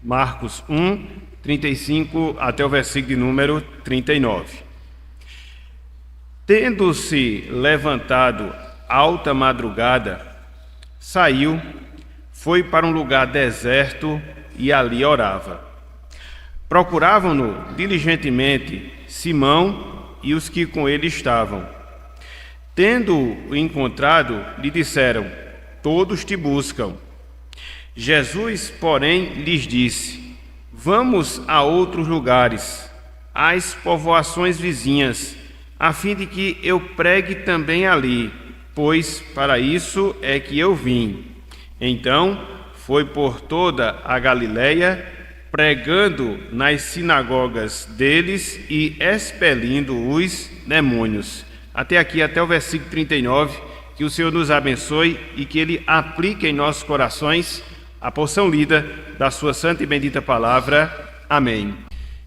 Marcos 1, 35 até o versículo de número 39. Tendo-se levantado alta madrugada, saiu, foi para um lugar deserto e ali orava. Procuravam-no diligentemente Simão e os que com ele estavam. Tendo-o encontrado, lhe disseram: todos te buscam. Jesus, porém, lhes disse: vamos a outros lugares, às povoações vizinhas, a fim de que eu pregue também ali, pois para isso é que eu vim. Então foi por toda a Galiléia, pregando nas sinagogas deles e expelindo os demônios. Até aqui, até o versículo 39, que o Senhor nos abençoe e que Ele aplique em nossos corações a porção lida da sua santa e bendita palavra. Amém.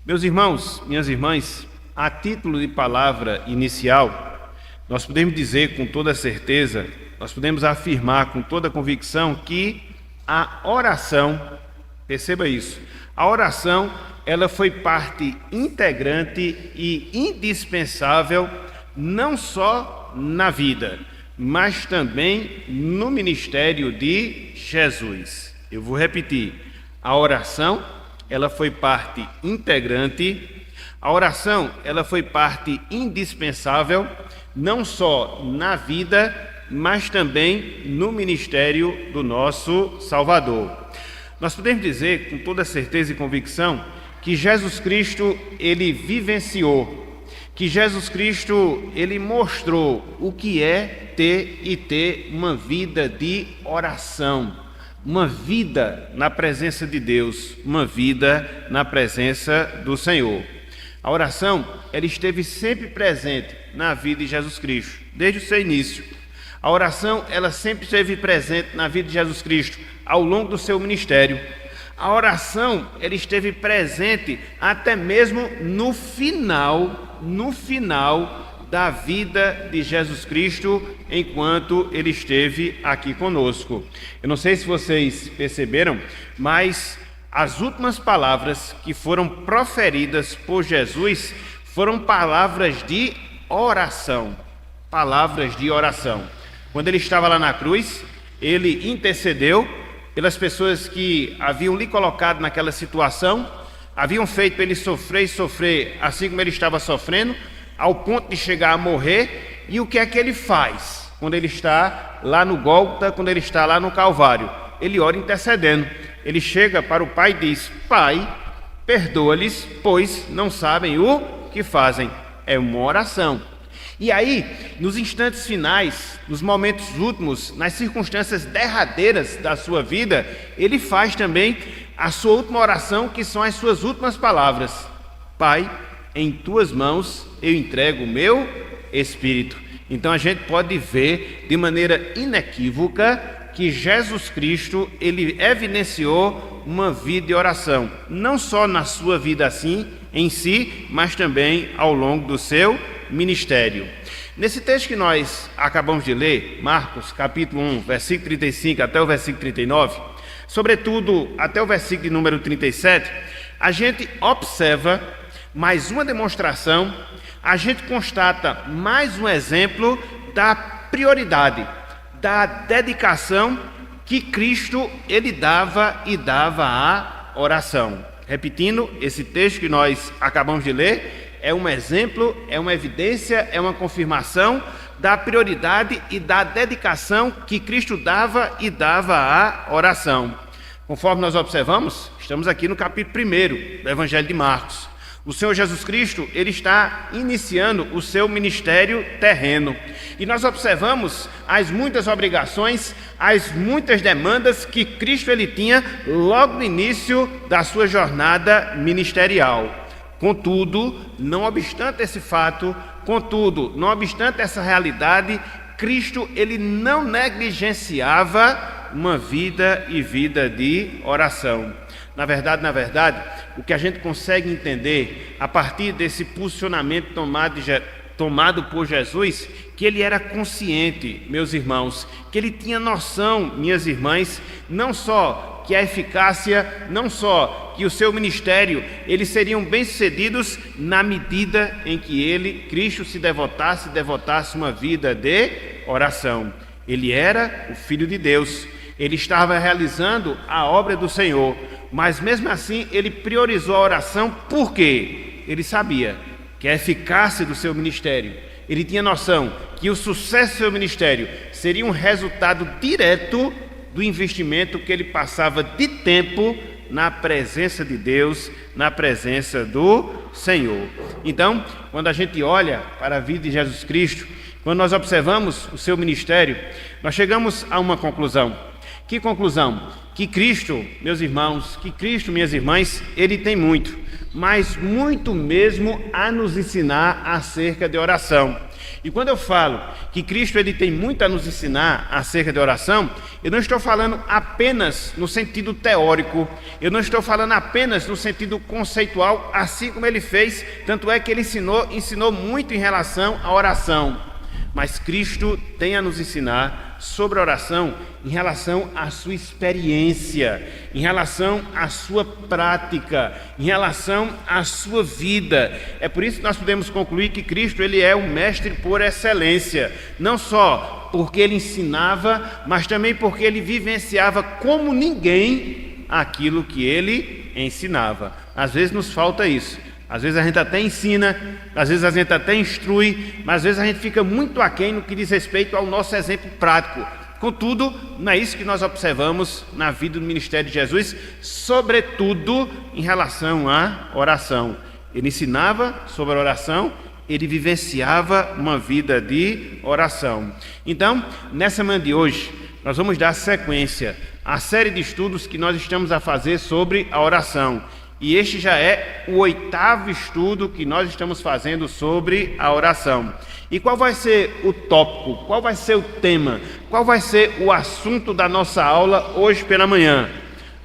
Meus irmãos, minhas irmãs, a título de palavra inicial, nós podemos dizer com toda certeza, nós podemos afirmar com toda convicção que a oração, perceba isso, a oração, ela foi parte integrante e indispensável não só na vida, mas também no ministério de Jesus. Eu vou repetir, a oração, ela foi parte integrante, a oração, ela foi parte indispensável, não só na vida, mas também no ministério do nosso Salvador. Nós podemos dizer com toda certeza e convicção que Jesus Cristo, ele vivenciou, que Jesus Cristo, ele mostrou o que é ter uma vida de oração, uma vida na presença de Deus, uma vida na presença do Senhor. A oração, ela esteve sempre presente na vida de Jesus Cristo, desde o seu início. A oração, ela sempre esteve presente na vida de Jesus Cristo, ao longo do seu ministério. A oração, ela esteve presente até mesmo no final da vida de Jesus Cristo, enquanto ele esteve aqui conosco. Eu não sei se vocês perceberam, mas as últimas palavras que foram proferidas por Jesus foram palavras de oração. Palavras de oração. Quando ele estava lá na cruz, ele intercedeu pelas pessoas que haviam lhe colocado naquela situação, haviam feito ele sofrer e sofrer assim como ele estava sofrendo, ao ponto de chegar a morrer. E o que é que ele faz quando ele está lá no Gólgota, quando ele está lá no Calvário? Ele ora intercedendo. Ele chega para o Pai e diz: Pai, perdoa-lhes, pois não sabem o que fazem. É uma oração. E aí, nos instantes finais, nos momentos últimos, nas circunstâncias derradeiras da sua vida, ele faz também a sua última oração, que são as suas últimas palavras: Pai, em tuas mãos eu entrego o meu espírito. Então a gente pode ver de maneira inequívoca que Jesus Cristo, ele evidenciou uma vida de oração, não só na sua vida assim em si, mas também ao longo do seu ministério. Nesse texto que nós acabamos de ler, Marcos capítulo 1, versículo 35 até o versículo 39, sobretudo até o versículo de número 37, a gente observa mais uma demonstração, a gente constata mais um exemplo da prioridade, da dedicação que Cristo ele dava à oração. Repetindo, esse texto que nós acabamos de ler é um exemplo, é uma evidência, é uma confirmação da prioridade e da dedicação que Cristo dava à oração. Conforme nós observamos, estamos aqui no capítulo 1 do Evangelho de Marcos. O Senhor Jesus Cristo, ele está iniciando o seu ministério terreno. E nós observamos as muitas obrigações, as muitas demandas que Cristo ele tinha logo no início da sua jornada ministerial. Contudo, não obstante esse fato, não obstante essa realidade, Cristo ele não negligenciava uma vida de oração. Na verdade, o que a gente consegue entender a partir desse posicionamento tomado tomado por Jesus, que ele era consciente, meus irmãos, que ele tinha noção, minhas irmãs, não só que a eficácia, não só que o seu ministério, eles seriam bem-sucedidos na medida em que ele, Cristo, se devotasse uma vida de oração. Ele era o Filho de Deus, ele estava realizando a obra do Senhor, mas mesmo assim ele priorizou a oração porque ele sabia que a eficácia do seu ministério, ele tinha noção que o sucesso do seu ministério seria um resultado direto do investimento que ele passava de tempo na presença de Deus, na presença do Senhor. Então, quando a gente olha para a vida de Jesus Cristo, quando nós observamos o seu ministério, nós chegamos a uma conclusão. Que conclusão? Que Cristo, meus irmãos, que Cristo, minhas irmãs, ele tem muito, mas muito mesmo a nos ensinar acerca de oração. E quando eu falo que Cristo ele tem muito a nos ensinar acerca de oração, eu não estou falando apenas no sentido teórico, eu não estou falando apenas no sentido conceitual, assim como ele fez, tanto é que ele ensinou muito em relação à oração. Mas Cristo tem a nos ensinar sobre a oração em relação à sua experiência, em relação à sua prática, em relação à sua vida. É por isso que nós podemos concluir que Cristo ele é o mestre por excelência, não só porque ele ensinava, mas também porque ele vivenciava como ninguém aquilo que ele ensinava. Às vezes nos falta isso. Às vezes a gente até ensina, às vezes a gente até instrui, mas às vezes a gente fica muito aquém no que diz respeito ao nosso exemplo prático. Contudo, não é isso que nós observamos na vida do ministério de Jesus, sobretudo em relação à oração. Ele ensinava sobre a oração, ele vivenciava uma vida de oração. Então, nessa manhã de hoje, nós vamos dar sequência à série de estudos que nós estamos a fazer sobre a oração. E este já é o 8º estudo que nós estamos fazendo sobre a oração. E qual vai ser o tópico? Qual vai ser o tema? Qual vai ser o assunto da nossa aula hoje pela manhã?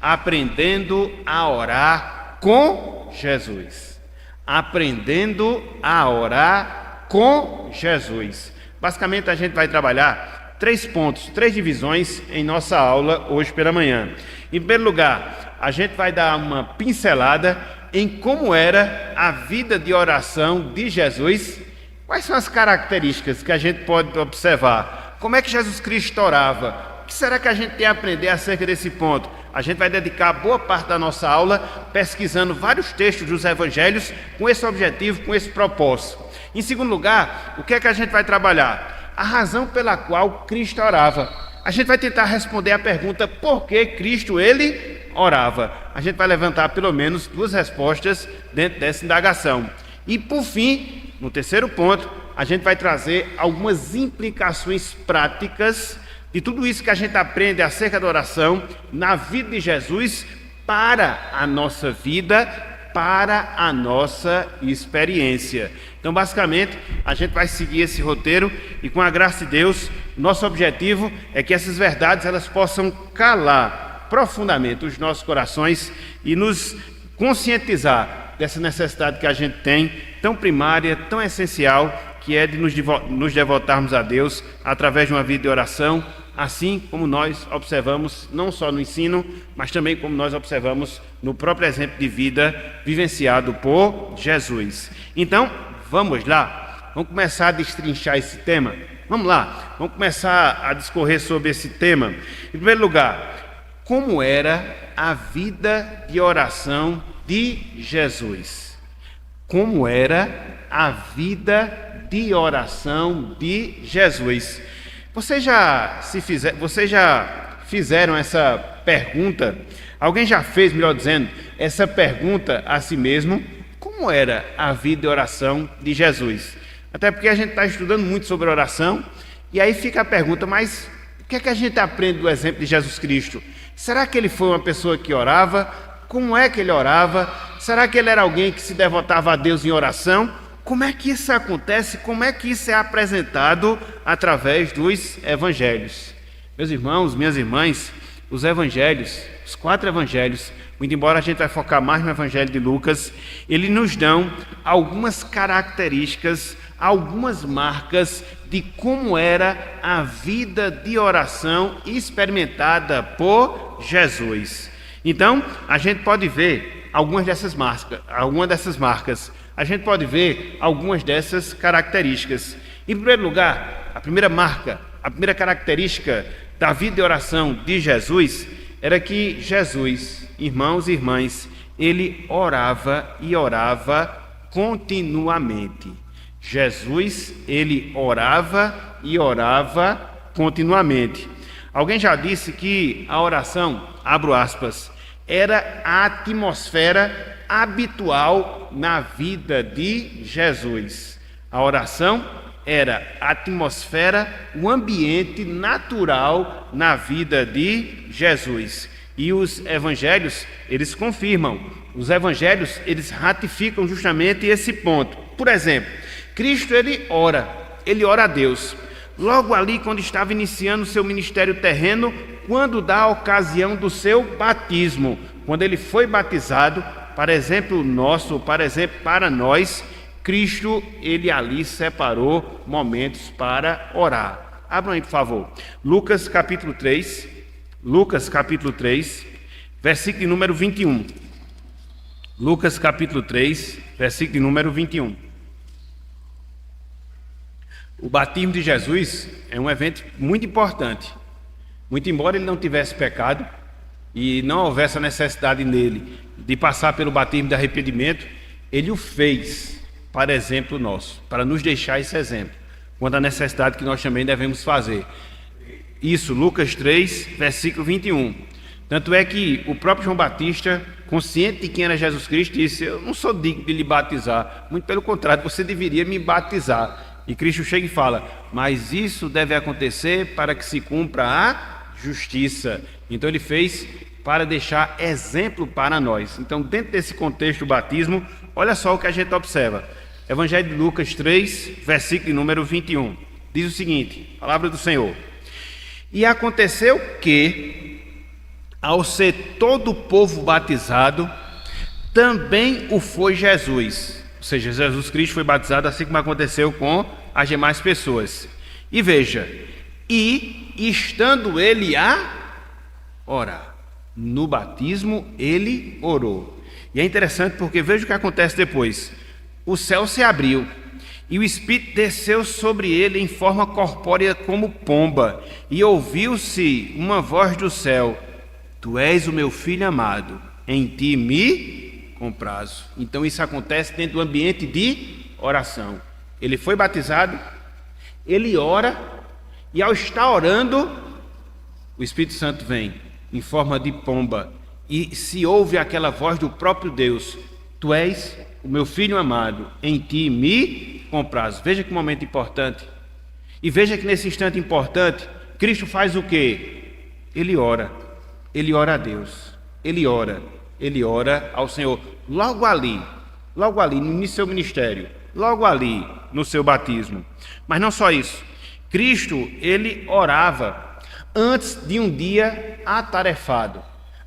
Aprendendo a orar com Jesus. Aprendendo a orar com Jesus. Basicamente a gente vai trabalhar 3 pontos, 3 divisões em nossa aula hoje pela manhã. Em primeiro lugar, a gente vai dar uma pincelada em como era a vida de oração de Jesus. Quais são as características que a gente pode observar? Como é que Jesus Cristo orava? O que será que a gente tem a aprender acerca desse ponto? A gente vai dedicar boa parte da nossa aula pesquisando vários textos dos evangelhos com esse objetivo, com esse propósito. Em segundo lugar, o que é que a gente vai trabalhar? A razão pela qual Cristo orava. A gente vai tentar responder a pergunta por que Cristo ele orava. A gente vai levantar pelo menos 2 respostas dentro dessa indagação. E por fim, no terceiro ponto, a gente vai trazer algumas implicações práticas de tudo isso que a gente aprende acerca da oração na vida de Jesus para a nossa vida, para a nossa experiência. Então, basicamente, a gente vai seguir esse roteiro e, com a graça de Deus, nosso objetivo é que essas verdades elas possam calar profundamente os nossos corações e nos conscientizar dessa necessidade que a gente tem, tão primária, tão essencial, que é de nos devotarmos a Deus através de uma vida de oração, assim como nós observamos não só no ensino, mas também como nós observamos no próprio exemplo de vida vivenciado por Jesus. Então, vamos lá, vamos começar a destrinchar esse tema. Vamos lá, vamos começar a discorrer sobre esse tema. Em primeiro lugar, como era a vida de oração de Jesus? Como era a vida de oração de Jesus? Vocês já fizeram essa pergunta? Alguém já fez, melhor dizendo, essa pergunta a si mesmo? Como era a vida de oração de Jesus? Até porque a gente está estudando muito sobre oração, e aí fica a pergunta, mas o que é que a gente aprende do exemplo de Jesus Cristo? Será que ele foi uma pessoa que orava? Como é que ele orava? Será que ele era alguém que se devotava a Deus em oração? Como é que isso acontece? Como é que isso é apresentado através dos evangelhos? Meus irmãos, minhas irmãs, os evangelhos, os 4 evangelhos, muito embora a gente vai focar mais no evangelho de Lucas, eles nos dão algumas características, algumas marcas de como era a vida de oração experimentada por Jesus. Então, a gente pode ver algumas dessas marcas. A gente pode ver algumas dessas características. Em primeiro lugar, a primeira característica da vida de oração de Jesus era que Jesus, irmãos e irmãs, ele orava e orava continuamente. Jesus, ele orava e orava continuamente. Alguém já disse que a oração, abro aspas, era a atmosfera habitual na vida de Jesus. A oração era a atmosfera, o ambiente natural na vida de Jesus. E os evangelhos, eles confirmam. Os evangelhos, eles ratificam justamente esse ponto. Por exemplo, Cristo, ele ora a Deus. Logo ali, quando estava iniciando o seu ministério terreno, quando dá a ocasião do seu batismo, quando ele foi batizado, para nós, Cristo, ele ali separou momentos para orar. Abram aí, por favor. Lucas capítulo 3, versículo número 21. Lucas capítulo 3, versículo número 21. O batismo de Jesus é um evento muito importante. Muito embora ele não tivesse pecado e não houvesse a necessidade nele de passar pelo batismo de arrependimento, ele o fez para exemplo nosso, para nos deixar esse exemplo, quanto à necessidade que nós também devemos fazer. Isso, Lucas 3, versículo 21. Tanto é que o próprio João Batista, consciente de quem era Jesus Cristo, disse: eu não sou digno de lhe batizar, muito pelo contrário, você deveria me batizar. E Cristo chega e fala: mas isso deve acontecer para que se cumpra a justiça. Então ele fez para deixar exemplo para nós. Então, dentro desse contexto do batismo, olha só o que a gente observa. Evangelho de Lucas 3, versículo número 21. Diz o seguinte, palavra do Senhor: e aconteceu que, ao ser todo o povo batizado, também o foi Jesus. Ou seja, Jesus Cristo foi batizado assim como aconteceu com as demais pessoas. E veja, e estando ele a orar. No batismo ele orou. E é interessante porque veja o que acontece depois. O céu se abriu e o Espírito desceu sobre ele em forma corpórea como pomba, e ouviu-se uma voz do céu: tu és o meu filho amado, em ti me comprazo. Então isso acontece dentro do ambiente de oração. Ele foi batizado, ele ora, e ao estar orando, o Espírito Santo vem em forma de pomba, e se ouve aquela voz do próprio Deus: tu és o meu filho amado, em ti me comprazo. Veja que momento importante. E veja que nesse instante importante, Cristo faz o quê? Ele ora a Deus, ele ora ao Senhor, logo ali no início do seu ministério, logo ali no seu batismo. Mas não só isso, Cristo, ele orava antes de um dia atarefado,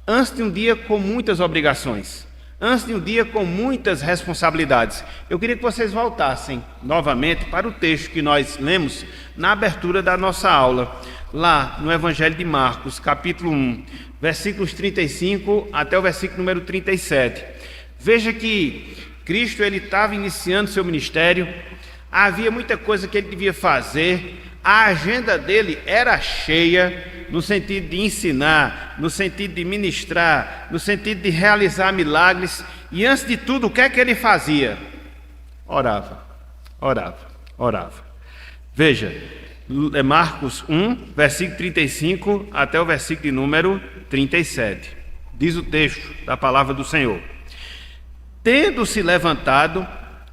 antes de um dia com muitas obrigações, antes de um dia com muitas responsabilidades. Eu queria que vocês voltassem novamente para o texto que nós lemos na abertura da nossa aula, lá no Evangelho de Marcos, capítulo 1, versículos 35 até o versículo número 37. Veja que Cristo, ele estava iniciando seu ministério, havia muita coisa que ele devia fazer, a agenda dele era cheia, no sentido de ensinar, no sentido de ministrar, no sentido de realizar milagres. E antes de tudo, o que é que ele fazia? Orava. Veja, Marcos 1, versículo 35 até o versículo número 37. Diz o texto da palavra do Senhor: tendo-se levantado,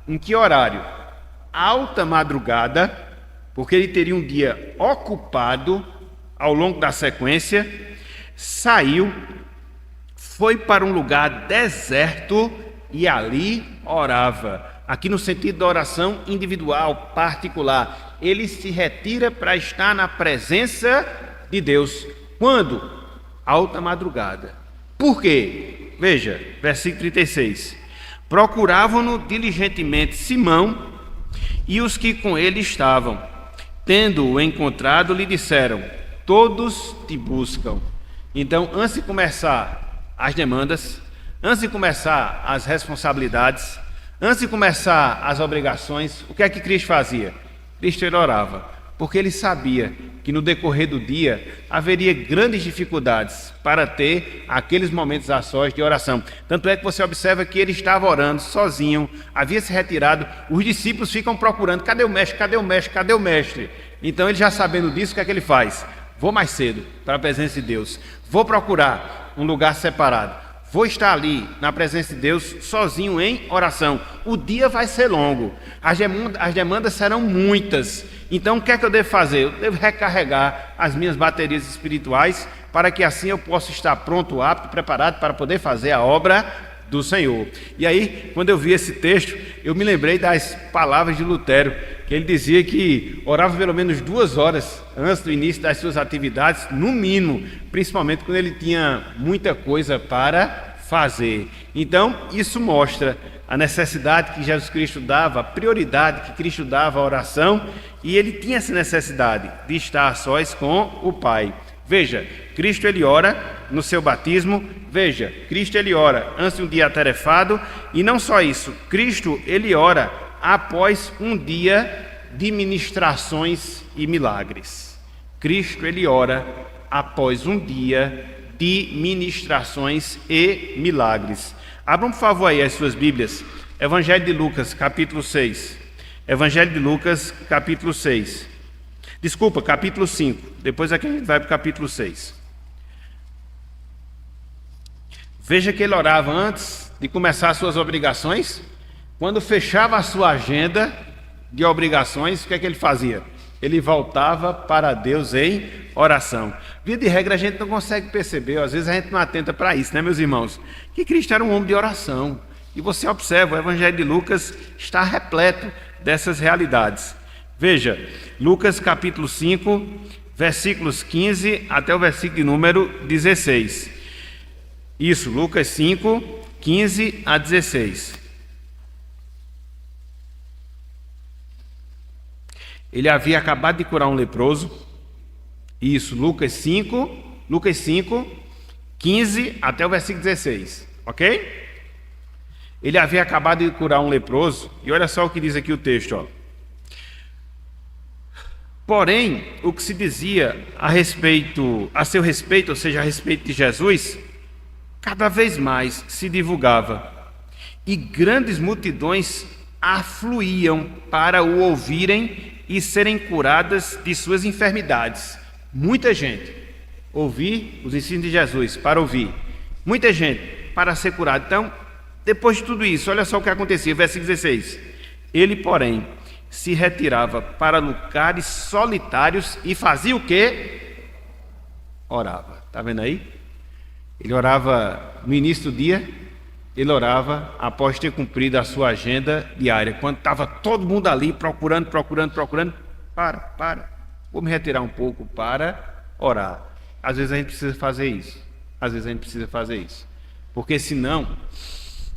em que horário? Alta madrugada, porque ele teria um dia ocupado ao longo da sequência, saiu, foi para um lugar deserto e ali orava. Aqui no sentido da oração individual, particular, ele se retira para estar na presença de Deus. Quando? Alta madrugada. Por quê? Veja, versículo 36. Procuravam-no diligentemente Simão e os que com ele estavam. Tendo-o encontrado, lhe disseram: todos te buscam. Então, antes de começar as demandas, antes de começar as responsabilidades, antes de começar as obrigações, o que é que Cristo fazia? Cristo ele orava, porque ele sabia que no decorrer do dia haveria grandes dificuldades para ter aqueles momentos a sós de oração. Tanto é que você observa que ele estava orando sozinho, havia se retirado, os discípulos ficam procurando: cadê o mestre, cadê o mestre, cadê o mestre? Então ele, já sabendo disso, o que é que ele faz? Vou mais cedo para a presença de Deus, vou procurar um lugar separado, vou estar ali na presença de Deus sozinho em oração. O dia vai ser longo, as demandas serão muitas. Então o que é que eu devo fazer? Eu devo recarregar as minhas baterias espirituais para que assim eu possa estar pronto, apto, preparado para poder fazer a obra do Senhor. E aí, quando eu vi esse texto, eu me lembrei das palavras de Lutero, que ele dizia que orava pelo menos 2 horas antes do início das suas atividades, no mínimo, principalmente quando ele tinha muita coisa para fazer. Então, isso mostra a necessidade que Jesus Cristo dava, a prioridade que Cristo dava à oração, e ele tinha essa necessidade de estar a sós com o Pai. Veja, Cristo ele ora no seu batismo, veja, Cristo ele ora antes de um dia atarefado, e não só isso, Cristo ele ora após um dia de ministrações e milagres. Cristo ele ora após um dia de ministrações e milagres. Abram por favor aí as suas Bíblias, Evangelho de Lucas, capítulo 6. Evangelho de Lucas, capítulo 6. Desculpa, capítulo 5. Depois aqui a gente vai para o capítulo 6. Veja que ele orava antes de começar as suas obrigações. Quando fechava a sua agenda de obrigações, o que é que ele fazia? Ele voltava para Deus em oração. Via de regra, a gente não consegue perceber, às vezes a gente não atenta para isso, né, meus irmãos? Que Cristo era um homem de oração. E você observa, o Evangelho de Lucas está repleto dessas realidades. Veja, Lucas capítulo 5, versículos 15 até o versículo de número 16. Isso, Lucas 5, 15 a 16. Ele havia acabado de curar um leproso. Isso, Lucas 5, 15 até o versículo 16. Ok? Ele havia acabado de curar um leproso. E olha só o que diz aqui o texto, ó. Porém, o que se dizia a seu respeito, ou seja, a respeito de Jesus, cada vez mais se divulgava, e grandes multidões afluíam para o ouvirem e serem curadas de suas enfermidades. Muita gente ouvir os ensinos de Jesus, para ouvir. Muita gente para ser curada. Então, depois de tudo isso, olha só o que acontecia, versículo 16. Ele, porém, se retirava para lugares solitários e fazia o quê? Orava. Está vendo aí? Ele orava no início do dia, ele orava após ter cumprido a sua agenda diária. Quando estava todo mundo ali procurando, vou me retirar um pouco para orar. Às vezes a gente precisa fazer isso. Porque senão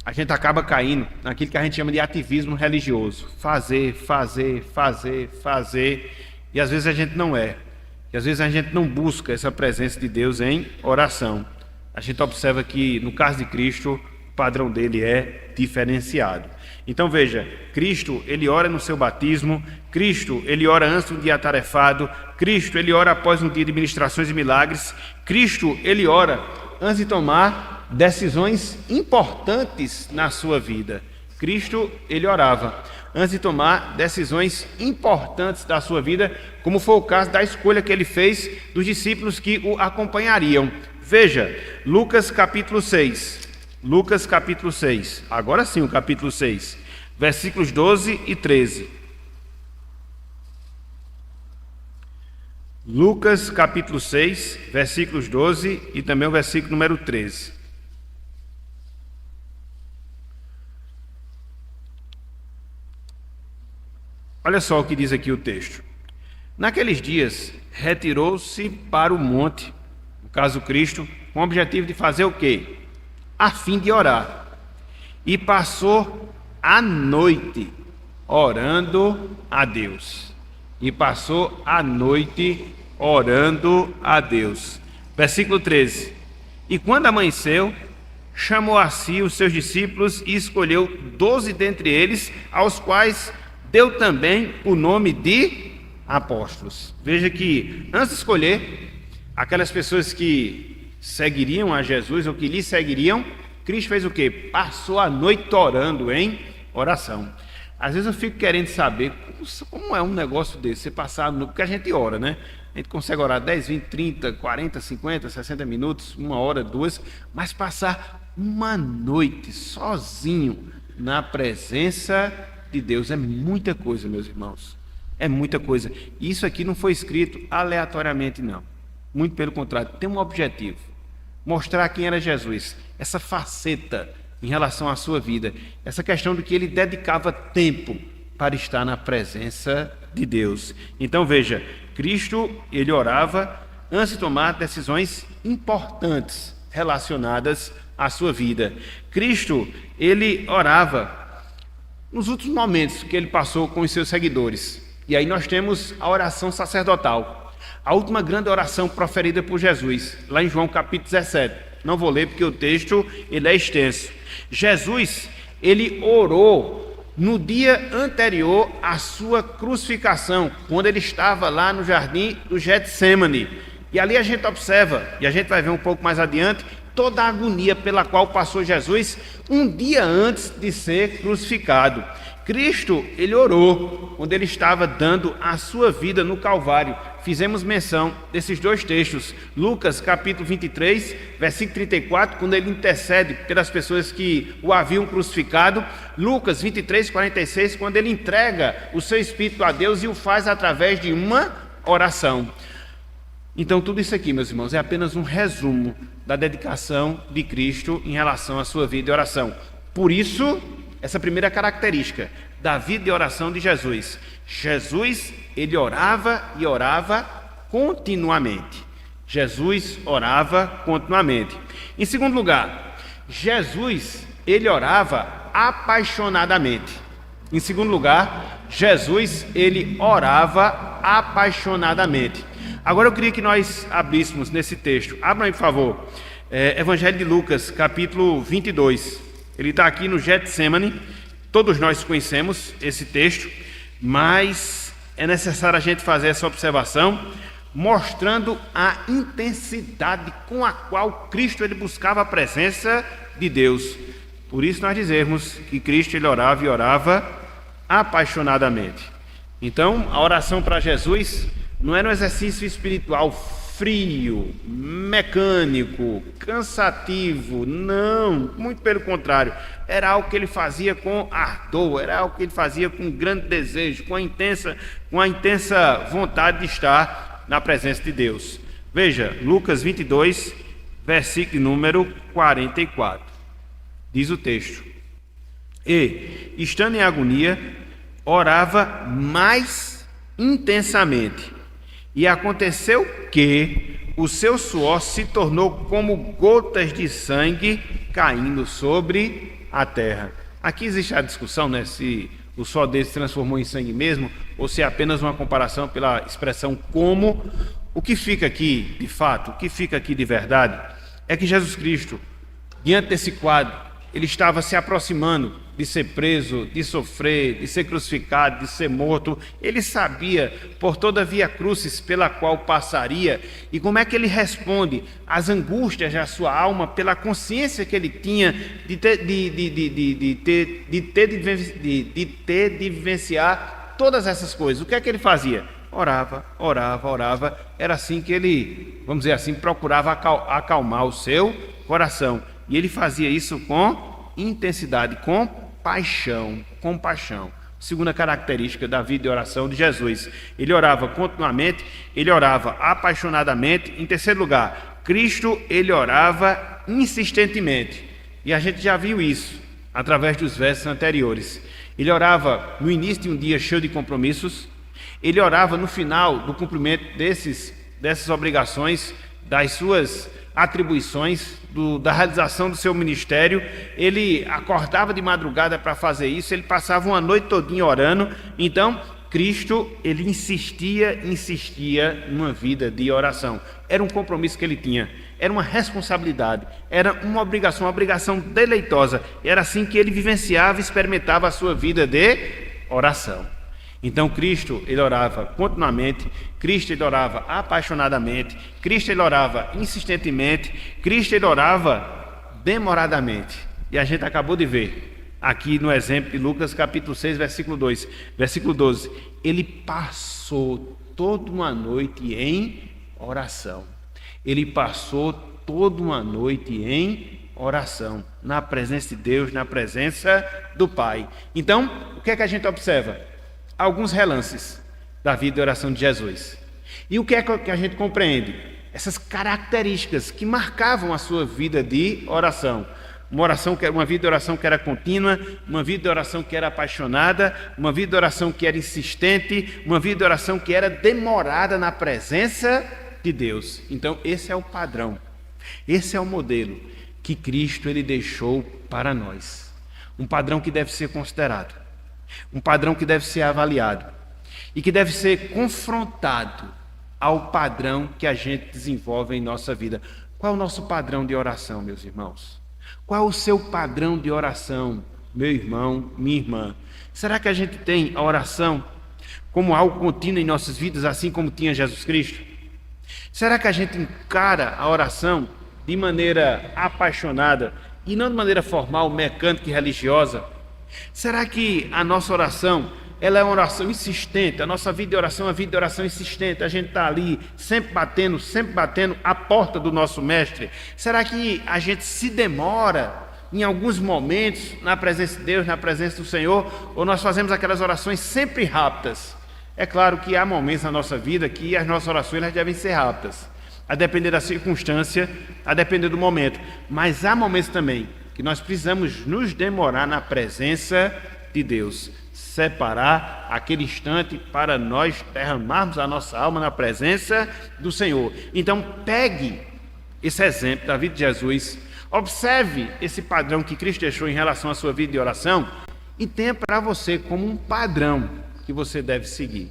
a gente acaba caindo naquilo que a gente chama de ativismo religioso. Fazer. E às vezes a gente não é. E às vezes a gente não busca essa presença de Deus em oração. A gente observa que, no caso de Cristo, o padrão dele é diferenciado. Então veja, Cristo, ele ora no seu batismo, Cristo, ele ora antes de um dia atarefado, Cristo, ele ora após um dia de ministrações e milagres, Cristo, ele ora antes de tomar decisões importantes na sua vida. Cristo, ele orava antes de tomar decisões importantes da sua vida, como foi o caso da escolha que ele fez dos discípulos que o acompanhariam. Veja, Lucas capítulo 6. Lucas capítulo 6. Agora sim, o capítulo 6. Versículos 12 e 13. Lucas capítulo 6, versículos 12 e também o versículo número 13. Olha só o que diz aqui o texto. Naqueles dias, retirou-se para o monte, no caso Cristo, com o objetivo de fazer o quê? A fim de orar. E passou a noite orando a Deus. E passou a noite orando a Deus. Versículo 13. E quando amanheceu, chamou a si os seus discípulos e escolheu 12 dentre eles, aos quais deu também o nome de apóstolos. Veja que, antes de escolher aquelas pessoas que seguiriam a Jesus ou que lhe seguiriam, Cristo fez o quê? Passou a noite orando em oração. Às vezes eu fico querendo saber como é um negócio desse, você passar, porque a gente ora, né? A gente consegue orar 10, 20, 30, 40, 50, 60 minutos, 1 hora, 2, mas passar uma noite sozinho na presença de Deus é muita coisa, meus irmãos. É muita coisa. Isso aqui não foi escrito aleatoriamente, não. Muito pelo contrário, tem um objetivo: mostrar quem era Jesus, essa faceta em relação à sua vida, essa questão de que ele dedicava tempo para estar na presença de Deus. Então veja, Cristo, ele orava antes de tomar decisões importantes relacionadas à sua vida. Cristo, ele orava nos últimos momentos que ele passou com os seus seguidores. E aí nós temos a oração sacerdotal, a última grande oração proferida por Jesus, lá em João capítulo 17. Não vou ler porque o texto ele é extenso. Jesus, ele orou no dia anterior à sua crucificação, quando ele estava lá no jardim do Getsêmani. E ali a gente observa, e a gente vai ver um pouco mais adiante, toda a agonia pela qual passou Jesus um dia antes de ser crucificado. Cristo, ele orou quando ele estava dando a sua vida no Calvário. Fizemos menção desses dois textos, Lucas capítulo 23, versículo 34, quando ele intercede pelas pessoas que o haviam crucificado, Lucas 23, 46, quando ele entrega o seu espírito a Deus e o faz através de uma oração. Então tudo isso aqui, meus irmãos, é apenas um resumo da dedicação de Cristo em relação à sua vida de oração. Por isso, essa primeira característica da vida de oração de Jesus. Jesus, ele orava e orava continuamente. Jesus orava continuamente. Em segundo lugar, Jesus, ele orava apaixonadamente. Em segundo lugar, Jesus, ele orava apaixonadamente. Agora eu queria que nós abríssemos nesse texto. Abra aí, por favor. Evangelho de Lucas, capítulo 22. Ele está aqui no Getsêmani. Todos nós conhecemos esse texto, mas é necessário a gente fazer essa observação, mostrando a intensidade com a qual Cristo ele buscava a presença de Deus. Por isso nós dizemos que Cristo ele orava e orava apaixonadamente. Então, a oração para Jesus não era um exercício espiritual frio, mecânico, cansativo, não, muito pelo contrário, era algo que ele fazia com ardor, era algo que ele fazia com grande desejo, com a intensa vontade de estar na presença de Deus. Veja, Lucas 22, versículo número 44, diz o texto: e, estando em agonia, orava mais intensamente. E aconteceu que o seu suor se tornou como gotas de sangue caindo sobre a terra. Aqui existe a discussão, né, se o suor dele se transformou em sangue mesmo, ou se é apenas uma comparação pela expressão como. O que fica aqui, de fato, o que fica aqui de verdade, é que Jesus Cristo, diante desse quadro, ele estava se aproximando de ser preso, de sofrer, de ser crucificado, de ser morto. Ele sabia por toda a via crucis pela qual passaria. E como é que ele responde às angústias da sua alma pela consciência que ele tinha de ter de vivenciar todas essas coisas? O que é que ele fazia? Orava, orava, orava. Era assim que ele, vamos dizer assim, procurava acalmar o seu coração. E ele fazia isso com intensidade, com paixão, compaixão. Segunda característica da vida de oração de Jesus. Ele orava continuamente, ele orava apaixonadamente. Em terceiro lugar, Cristo, ele orava insistentemente. E a gente já viu isso através dos versos anteriores. Ele orava no início de um dia cheio de compromissos. Ele orava no final do cumprimento dessas obrigações, das suas atribuições da realização do seu ministério. Ele acordava de madrugada para fazer isso, ele passava uma noite todinha orando. Então, Cristo, ele insistia numa vida de oração. Era um compromisso que ele tinha, era uma responsabilidade, era uma obrigação deleitosa. Era assim que ele vivenciava e experimentava a sua vida de oração. Então Cristo, ele orava continuamente, Cristo, ele orava apaixonadamente, Cristo, ele orava insistentemente, Cristo, ele orava demoradamente. E a gente acabou de ver aqui no exemplo de Lucas capítulo 6, versículo 2, versículo 12. Ele passou toda uma noite em oração. Ele passou toda uma noite em oração, na presença de Deus, na presença do Pai. Então, o que é que a gente observa? Alguns relances da vida de oração de Jesus. E o que é que a gente compreende? Essas características que marcavam a sua vida de oração. Uma vida de oração que era contínua, uma vida de oração que era apaixonada, uma vida de oração que era insistente, uma vida de oração que era demorada na presença de Deus. Então, esse é o padrão, esse é o modelo que Cristo, ele deixou para nós. Um padrão que deve ser considerado, um padrão que deve ser avaliado e que deve ser confrontado ao padrão que a gente desenvolve em nossa vida. Qual é o nosso padrão de oração, meus irmãos? Qual é o seu padrão de oração, meu irmão, minha irmã? Será que a gente tem a oração como algo contínuo em nossas vidas, assim como tinha Jesus Cristo? Será que a gente encara a oração de maneira apaixonada e não de maneira formal, mecânica e religiosa? Será que a nossa oração, ela é uma oração insistente? A nossa vida de oração é uma vida de oração insistente. A gente está ali sempre batendo a porta do nosso mestre. Será que a gente se demora em alguns momentos na presença de Deus, na presença do Senhor? Ou nós fazemos aquelas orações sempre rápidas? É claro que há momentos na nossa vida que as nossas orações elas devem ser rápidas, a depender da circunstância, a depender do momento. Mas há momentos também que nós precisamos nos demorar na presença de Deus, separar aquele instante para nós derramarmos a nossa alma na presença do Senhor. Então pegue esse exemplo da vida de Jesus, observe esse padrão que Cristo deixou em relação à sua vida de oração e tenha para você como um padrão que você deve seguir.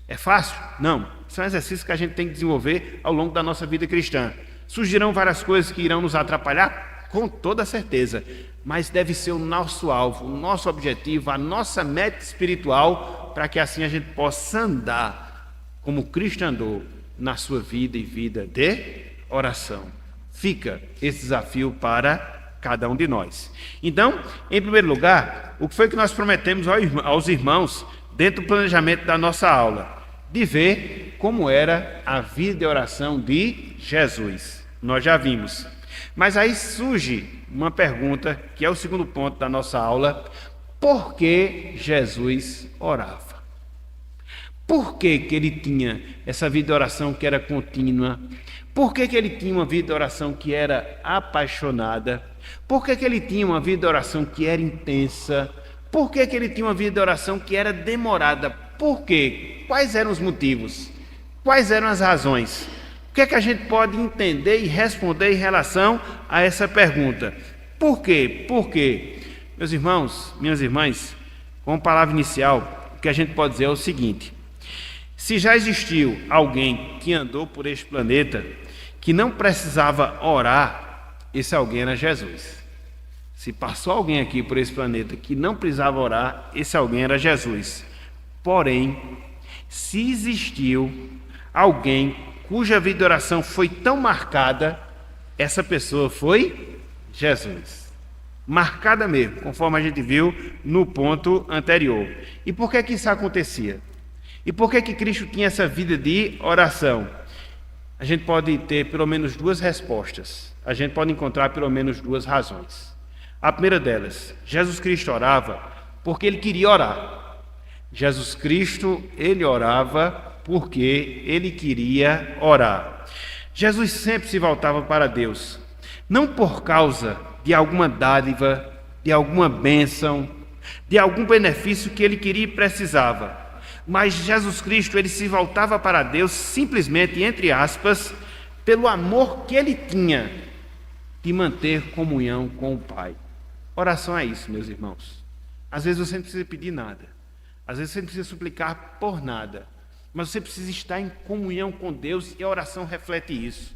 É fácil? Não. São exercícios que a gente tem que desenvolver ao longo da nossa vida cristã. Surgirão várias coisas que irão nos atrapalhar? Com toda certeza, mas deve ser o nosso alvo, o nosso objetivo, a nossa meta espiritual, para que assim a gente possa andar como Cristo andou na sua vida e vida de oração. Fica esse desafio para cada um de nós. Então, em primeiro lugar, o que foi que nós prometemos aos irmãos dentro do planejamento da nossa aula? De ver como era a vida de oração de Jesus. Nós já vimos. Mas aí surge uma pergunta, que é o segundo ponto da nossa aula: por que Jesus orava? Por que ele tinha essa vida de oração que era contínua? Por que ele tinha uma vida de oração que era apaixonada? Por que ele tinha uma vida de oração que era intensa? Por que ele tinha uma vida de oração que era demorada? Por quê? Quais eram os motivos? Quais eram as razões? O que é que a gente pode entender e responder em relação a essa pergunta? Por quê? Por quê? Meus irmãos, minhas irmãs, com palavra inicial, o que a gente pode dizer é o seguinte: se já existiu alguém que andou por este planeta que não precisava orar, esse alguém era Jesus. Se passou alguém aqui por esse planeta que não precisava orar, esse alguém era Jesus. Porém, se existiu alguém cuja vida de oração foi tão marcada, essa pessoa foi Jesus. Marcada mesmo, conforme a gente viu no ponto anterior. E por que isso acontecia? E por que Cristo tinha essa vida de oração? A gente pode ter pelo menos duas respostas. A gente pode encontrar pelo menos duas razões. A primeira delas, Jesus Cristo orava porque ele queria orar. Jesus Cristo, ele orava porque ele queria orar. Jesus sempre se voltava para Deus, não por causa de alguma dádiva, de alguma bênção, de algum benefício que ele queria e precisava, mas Jesus Cristo, ele se voltava para Deus simplesmente, entre aspas, pelo amor que ele tinha de manter comunhão com o Pai. Oração é isso, meus irmãos. Às vezes você não precisa pedir nada. Às vezes você não precisa suplicar por nada. Mas você precisa estar em comunhão com Deus e a oração reflete isso.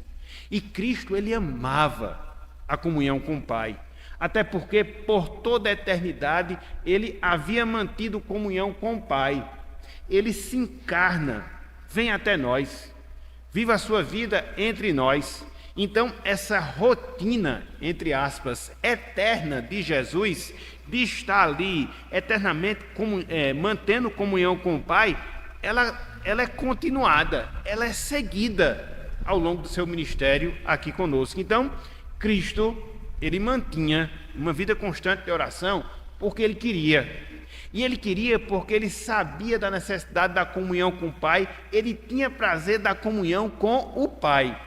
E Cristo, ele amava a comunhão com o Pai. Até porque, por toda a eternidade, ele havia mantido comunhão com o Pai. Ele se encarna, vem até nós, vive a sua vida entre nós. Então, essa rotina, entre aspas, eterna de Jesus, de estar ali eternamente mantendo comunhão com o Pai, ela é continuada, ela é seguida ao longo do seu ministério aqui conosco. Então, Cristo, ele mantinha uma vida constante de oração porque ele queria. E ele queria porque ele sabia da necessidade da comunhão com o Pai, ele tinha prazer da comunhão com o Pai.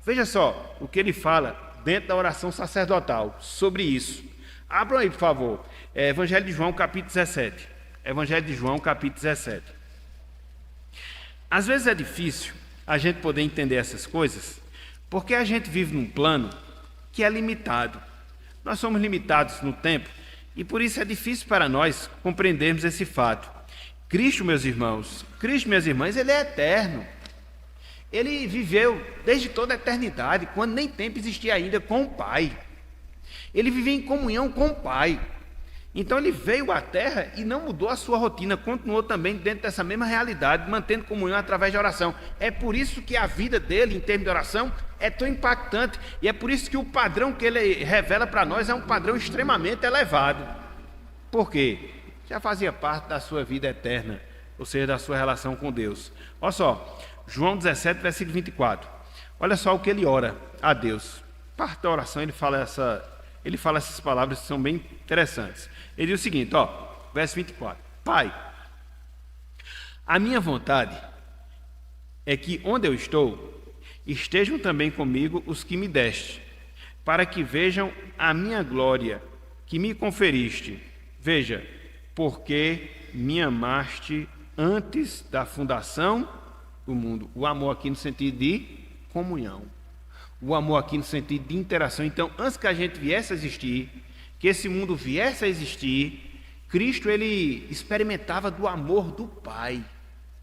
Veja só o que ele fala dentro da oração sacerdotal sobre isso. Abram aí, por favor, Evangelho de João, capítulo 17. Evangelho de João, capítulo 17. Às vezes é difícil a gente poder entender essas coisas, porque a gente vive num plano que é limitado. Nós somos limitados no tempo e por isso é difícil para nós compreendermos esse fato. Cristo, meus irmãos, Cristo, minhas irmãs, ele é eterno. Ele viveu desde toda a eternidade, quando nem tempo existia ainda, com o Pai. Ele vivia em comunhão com o Pai. Então ele veio à Terra e não mudou a sua rotina, continuou também dentro dessa mesma realidade, mantendo comunhão através de oração. É por isso que a vida dele, em termos de oração, é tão impactante. E é por isso que o padrão que ele revela para nós é um padrão extremamente elevado. Por quê? Já fazia parte da sua vida eterna, ou seja, da sua relação com Deus. Olha só, João 17, versículo 24. Olha só o que ele ora a Deus. Parte da oração ele fala essas palavras que são bem interessantes. Ele diz o seguinte, verso 24. Pai, a minha vontade é que onde eu estou, estejam também comigo os que me deste, para que vejam a minha glória que me conferiste. Veja, porque me amaste antes da fundação do mundo. O amor aqui no sentido de comunhão. O amor aqui no sentido de interação. Então, antes que a gente viesse a existir, que esse mundo viesse a existir, Cristo, ele experimentava do amor do Pai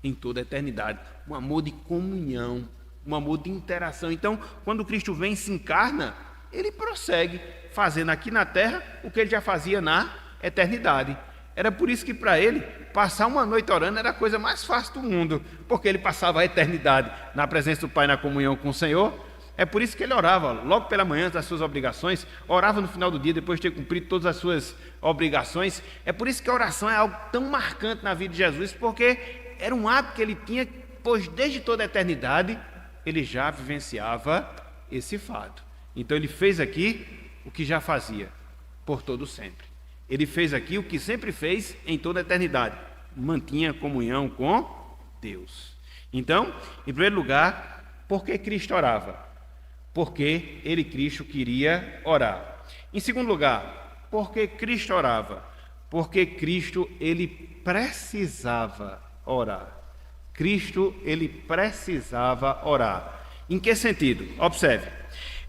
em toda a eternidade. Um amor de comunhão, um amor de interação. Então, quando Cristo vem e se encarna, ele prossegue fazendo aqui na terra o que ele já fazia na eternidade. Era por isso que para ele, passar uma noite orando era a coisa mais fácil do mundo, porque ele passava a eternidade na presença do Pai, na comunhão com o Senhor. É por isso que ele orava logo pela manhã das suas obrigações, orava no final do dia, depois de ter cumprido todas as suas obrigações. É por isso que a oração é algo tão marcante na vida de Jesus, porque era um hábito que ele tinha, pois desde toda a eternidade ele já vivenciava esse fato. Então ele fez aqui o que já fazia por todo sempre. Ele fez aqui o que sempre fez em toda a eternidade, mantinha comunhão com Deus. Então, em primeiro lugar, por que Cristo orava? Porque ele, Cristo, queria orar. Em segundo lugar, por que Cristo orava? Porque Cristo, ele precisava orar. Cristo, ele precisava orar. Em que sentido? Observe.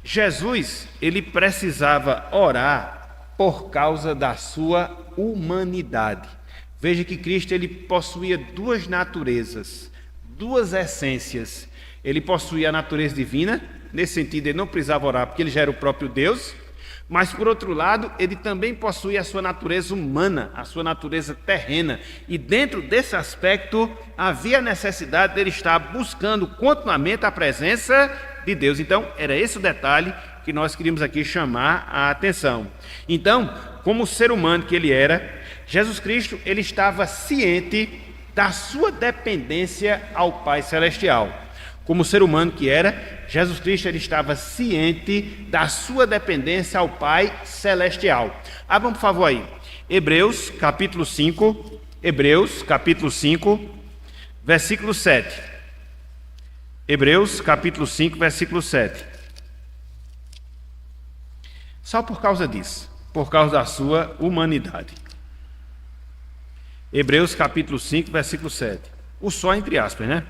Jesus, ele precisava orar por causa da sua humanidade. Veja que Cristo, ele possuía duas naturezas, duas essências. Ele possuía a natureza divina. Nesse sentido, ele não precisava orar porque ele já era o próprio Deus, mas, por outro lado, ele também possui a sua natureza humana, a sua natureza terrena, e dentro desse aspecto, havia necessidade dele estar buscando continuamente a presença de Deus. Então, era esse o detalhe que nós queríamos aqui chamar a atenção. Então, como ser humano que ele era, Jesus Cristo, ele estava ciente da sua dependência ao Pai Celestial. Como ser humano que era, Jesus Cristo ele estava ciente da sua dependência ao Pai Celestial. Abram, por favor, aí. Hebreus, capítulo 5. Hebreus, capítulo 5, versículo 7. Hebreus, capítulo 5, versículo 7. Só por causa disso, por causa da sua humanidade. Hebreus, capítulo 5, versículo 7. O só entre aspas, né?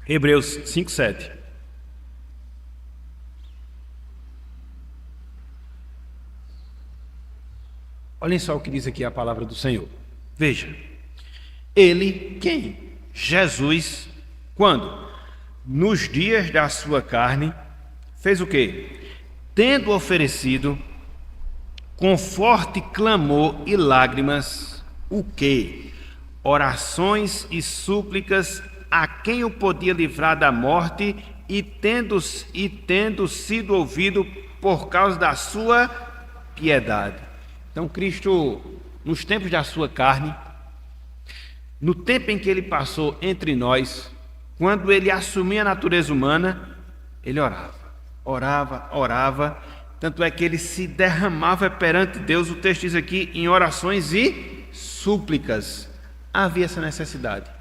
Hebreus 5:7. Olhem só o que diz aqui a palavra do Senhor. Veja, ele, quem? Jesus, quando? Nos dias da sua carne, fez o quê? Tendo oferecido com forte clamor e lágrimas, o quê? Orações e súplicas a quem o podia livrar da morte, e tendo sido ouvido por causa da sua piedade. Então Cristo, nos tempos da sua carne, no tempo em que ele passou entre nós, quando ele assumia a natureza humana, ele orava, tanto é que ele se derramava perante Deus. O texto diz aqui, em orações e súplicas. Havia essa necessidade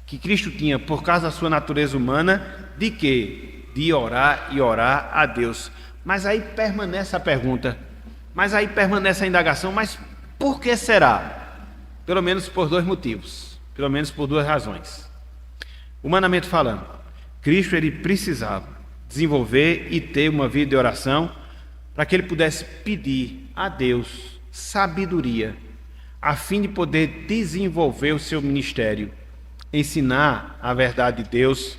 que Cristo tinha, por causa da sua natureza humana, de quê? De orar e orar a Deus. Mas aí permanece a pergunta, mas aí permanece a indagação, mas por que será? Pelo menos por dois motivos, pelo menos por duas razões. Humanamente falando, Cristo ele precisava desenvolver e ter uma vida de oração para que ele pudesse pedir a Deus sabedoria, a fim de poder desenvolver o seu ministério, ensinar a verdade de Deus,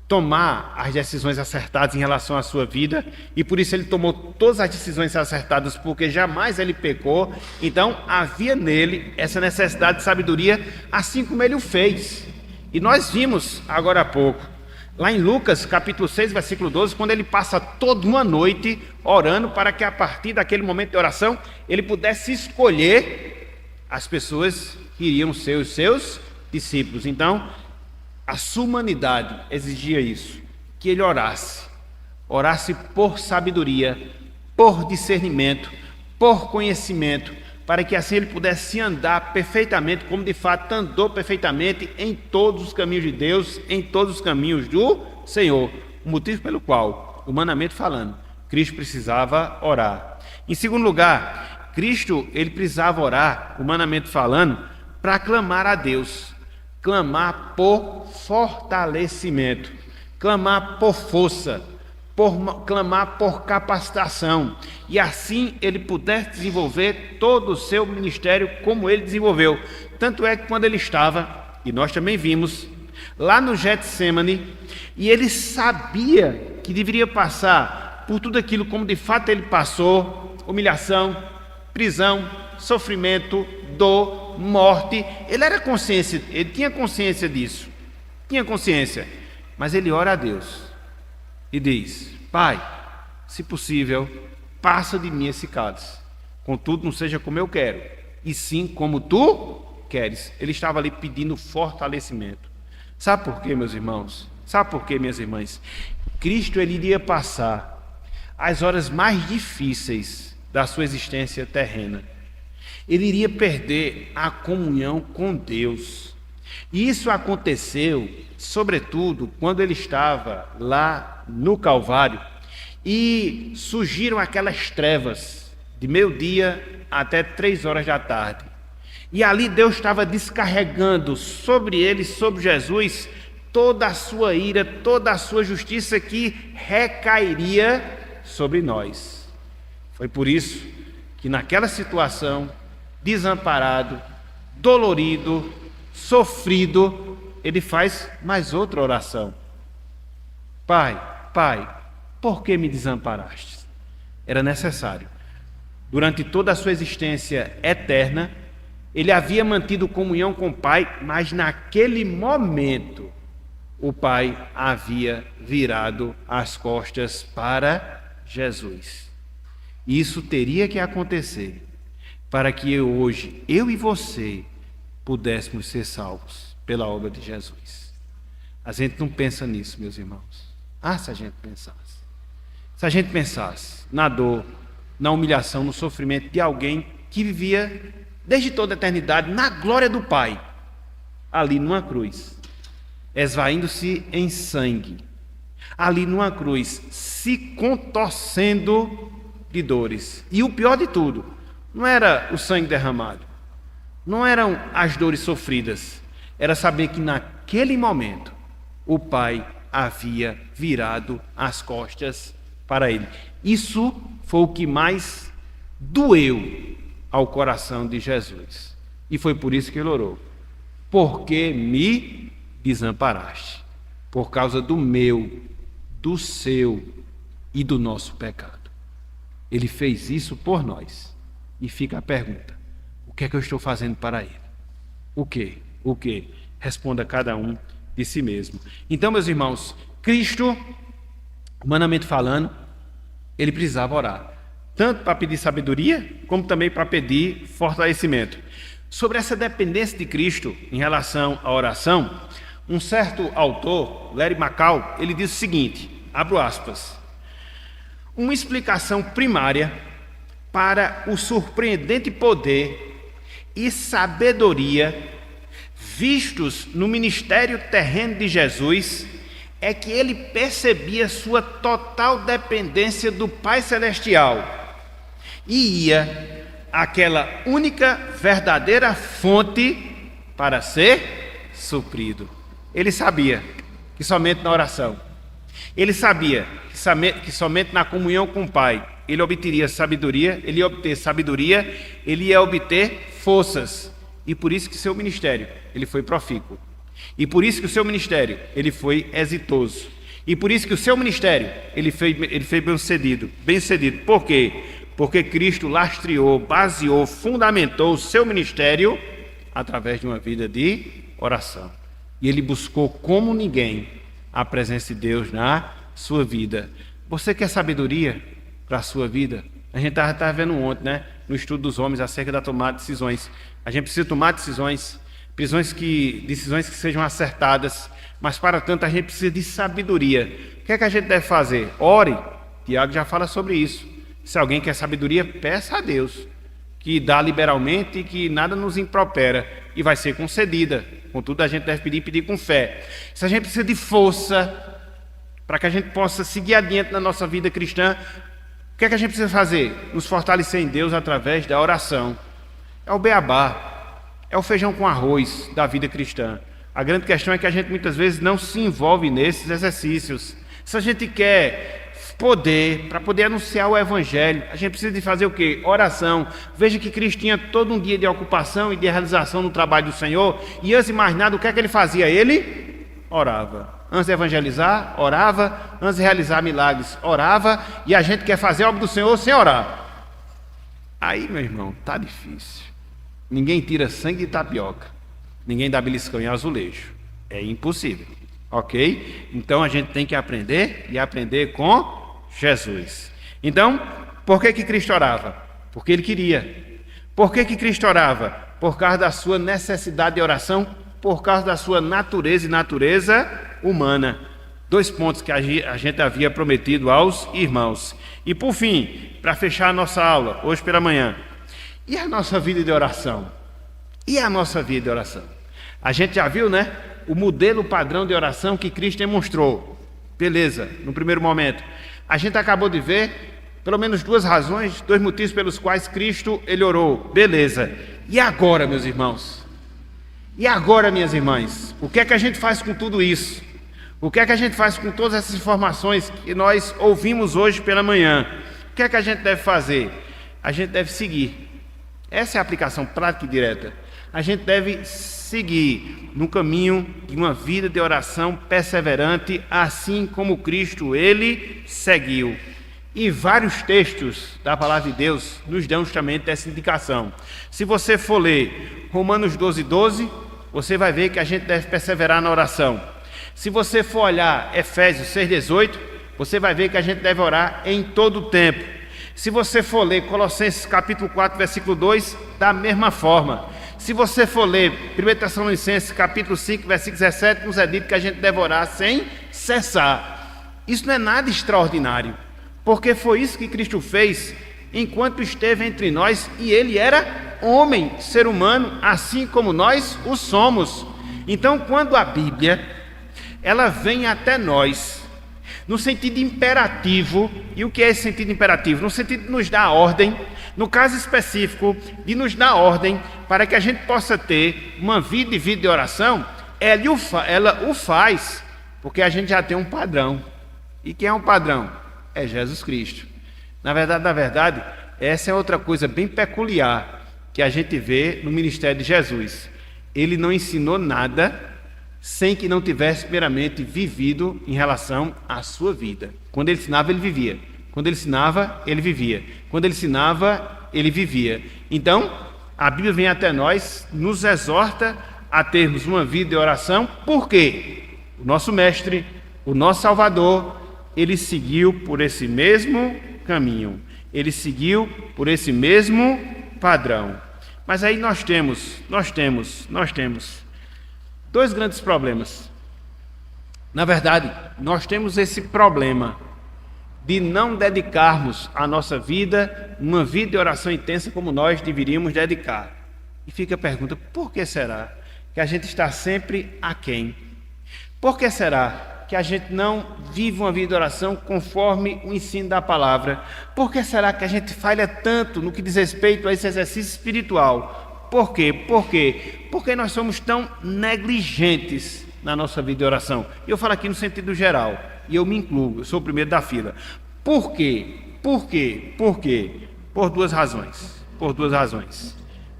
tomar as decisões acertadas em relação à sua vida, e por isso ele tomou todas as decisões acertadas, porque jamais ele pecou. Então havia nele essa necessidade de sabedoria, assim como ele o fez. E nós vimos agora há pouco, lá em Lucas capítulo 6, versículo 12, quando ele passa toda uma noite orando para que a partir daquele momento de oração ele pudesse escolher as pessoas que iriam ser os seus discípulos. Então a sua humanidade exigia isso, que ele orasse por sabedoria, por discernimento, por conhecimento, para que assim ele pudesse andar perfeitamente, como de fato andou perfeitamente em todos os caminhos de Deus, em todos os caminhos do Senhor. O motivo pelo qual, humanamente falando, Cristo precisava orar. Em segundo lugar, Cristo ele precisava orar, humanamente falando, para clamar a Deus. Clamar por fortalecimento, clamar por força, clamar por capacitação, e assim ele pudesse desenvolver todo o seu ministério como ele desenvolveu. Tanto é que quando ele estava, e nós também vimos, lá no Getsêmani, e ele sabia que deveria passar por tudo aquilo como de fato ele passou, humilhação, prisão, sofrimento, dor, morte, ele tinha consciência disso, mas ele ora a Deus e diz: Pai, se possível, passa de mim esse cálice, contudo não seja como eu quero, e sim como tu queres. Ele estava ali pedindo fortalecimento. Sabe por quê, meus irmãos? Sabe por quê, minhas irmãs? Cristo ele iria passar as horas mais difíceis da sua existência terrena. Ele iria perder a comunhão com Deus. E isso aconteceu, sobretudo, quando ele estava lá no Calvário e surgiram aquelas trevas de meio-dia até 3 horas da tarde. E ali Deus estava descarregando sobre ele, sobre Jesus, toda a sua ira, toda a sua justiça que recairia sobre nós. Foi por isso que naquela situação, desamparado, dolorido, sofrido, ele faz mais outra oração. Pai, por que me desamparaste? Era necessário. Durante toda a sua existência eterna, ele havia mantido comunhão com o Pai, mas naquele momento, o Pai havia virado as costas para Jesus. Isso teria que acontecer para que hoje, eu e você, pudéssemos ser salvos pela obra de Jesus. A gente não pensa nisso, meus irmãos. Se a gente pensasse. Se a gente pensasse na dor, na humilhação, no sofrimento de alguém que vivia desde toda a eternidade na glória do Pai, ali numa cruz, esvaindo-se em sangue, ali numa cruz, se contorcendo de dores. E o pior de tudo, não era o sangue derramado, não eram as dores sofridas, era saber que naquele momento o pai havia virado as costas para ele. Isso foi o que mais doeu ao coração de Jesus. E foi por isso que ele orou. Porque me desamparaste, por causa do meu, do seu e do nosso pecado. Ele fez isso por nós. E fica a pergunta: o que é que eu estou fazendo para ele? O quê? O quê? Responda cada um de si mesmo. Então, meus irmãos, Cristo, humanamente falando, ele precisava orar, tanto para pedir sabedoria, como também para pedir fortalecimento. Sobre essa dependência de Cristo em relação à oração, um certo autor, Larry McCall, ele diz o seguinte, abro aspas: uma explicação primária para o surpreendente poder e sabedoria vistos no ministério terreno de Jesus é que ele percebia sua total dependência do Pai Celestial e ia àquela única verdadeira fonte para ser suprido. Ele sabia que somente na oração, ele sabia que somente na comunhão com o Pai ele obteria sabedoria, ele ia obter sabedoria, ele ia obter forças. E por isso que seu ministério, ele foi profícuo. E por isso que o seu ministério, ele foi exitoso. E por isso que o seu ministério, ele foi bem-sucedido. Por quê? Porque Cristo lastreou, baseou, fundamentou o seu ministério através de uma vida de oração. E ele buscou como ninguém a presença de Deus na sua vida. Você quer sabedoria para a sua vida? A gente estava vendo ontem, né, no estudo dos homens acerca da tomada de decisões. A gente precisa tomar decisões que sejam acertadas, mas para tanto a gente precisa de sabedoria. O que é que a gente deve fazer? Ore. Tiago já fala sobre isso. Se alguém quer sabedoria, peça a Deus, que dá liberalmente e que nada nos impropera, e vai ser concedida. Contudo, a gente deve pedir com fé. Se a gente precisa de força para que a gente possa seguir adiante na nossa vida cristã, o que é que a gente precisa fazer? Nos fortalecer em Deus através da oração. É o beabá, é o feijão com arroz da vida cristã. A grande questão é que a gente muitas vezes não se envolve nesses exercícios. Se a gente quer poder, para poder anunciar o Evangelho, a gente precisa de fazer o quê? Oração. Veja que Cristo tinha todo um dia de ocupação e de realização no trabalho do Senhor, e antes de mais nada, o que é que ele fazia? Ele orava. Antes de evangelizar, orava. Antes de realizar milagres, orava. E a gente quer fazer a obra do Senhor sem orar. Aí, meu irmão, tá difícil. Ninguém tira sangue de tapioca. Ninguém dá beliscão em azulejo. É impossível. Ok? Então a gente tem que aprender e aprender com Jesus. Então, por que Cristo orava? Porque ele queria. Por que Cristo orava? Por causa da sua necessidade de oração, por causa da sua natureza e natureza humana. 2 pontos que a gente havia prometido aos irmãos. E por fim, para fechar a nossa aula, hoje pela manhã, e a nossa vida de oração? E a nossa vida de oração? A gente já viu, né? O modelo padrão de oração que Cristo demonstrou. Beleza, no primeiro momento. A gente acabou de ver pelo menos 2 razões, 2 motivos pelos quais Cristo, ele orou. Beleza. E agora, meus irmãos? E agora, minhas irmãs? O que é que a gente faz com tudo isso? O que é que a gente faz com todas essas informações que nós ouvimos hoje pela manhã? O que é que a gente deve fazer? A gente deve seguir. Essa é a aplicação prática e direta. A gente deve seguir no caminho de uma vida de oração perseverante, assim como Cristo, ele seguiu. E vários textos da palavra de Deus nos dão justamente essa indicação. Se você for ler Romanos 12:12, você vai ver que a gente deve perseverar na oração. Se você for olhar Efésios 6:18, você vai ver que a gente deve orar em todo o tempo. Se você for ler Colossenses capítulo 4, versículo 2, da mesma forma. Se você for ler 1 Tessalonicenses capítulo 5, versículo 17, nos é dito que a gente deve orar sem cessar. Isso não é nada extraordinário, porque foi isso que Cristo fez enquanto esteve entre nós, e ele era homem, ser humano, assim como nós o somos. Então, quando a Bíblia ela vem até nós, no sentido imperativo. E o que é esse sentido imperativo? No sentido de nos dar ordem, no caso específico, de nos dar ordem para que a gente possa ter uma vida e vida de oração. Ela o faz porque a gente já tem um padrão. E quem é um padrão? É Jesus Cristo. Na verdade, essa é outra coisa bem peculiar que a gente vê no ministério de Jesus. Ele não ensinou nada sem que não tivesse primeiramente vivido em relação à sua vida. Quando ele ensinava, ele vivia. Quando ele ensinava, ele vivia. Quando ele ensinava, ele vivia. Então, a Bíblia vem até nós, nos exorta a termos uma vida de oração, porque o nosso mestre, o nosso Salvador, ele seguiu por esse mesmo caminho. Ele seguiu por esse mesmo padrão. Mas aí nós temos dois grandes problemas. Na verdade, nós temos esse problema de não dedicarmos a nossa vida, uma vida de oração intensa como nós deveríamos dedicar. E fica a pergunta, por que será que a gente está sempre aquém? Por que será que a gente não vive uma vida de oração conforme o ensino da palavra? Por que será que a gente falha tanto no que diz respeito a esse exercício espiritual? Por quê? Porque nós somos tão negligentes na nossa vida de oração. E eu falo aqui no sentido geral, e eu me incluo, eu sou o primeiro da fila. Por quê? Por duas razões.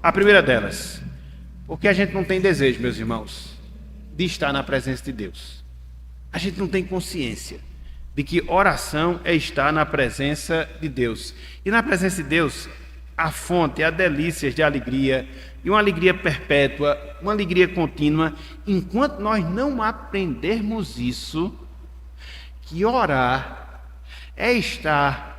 A primeira delas, porque a gente não tem desejo, meus irmãos, de estar na presença de Deus. A gente não tem consciência de que oração é estar na presença de Deus. E na presença de Deus, a fonte, há delícias de alegria, e uma alegria perpétua, uma alegria contínua. Enquanto nós não aprendermos isso, que orar é estar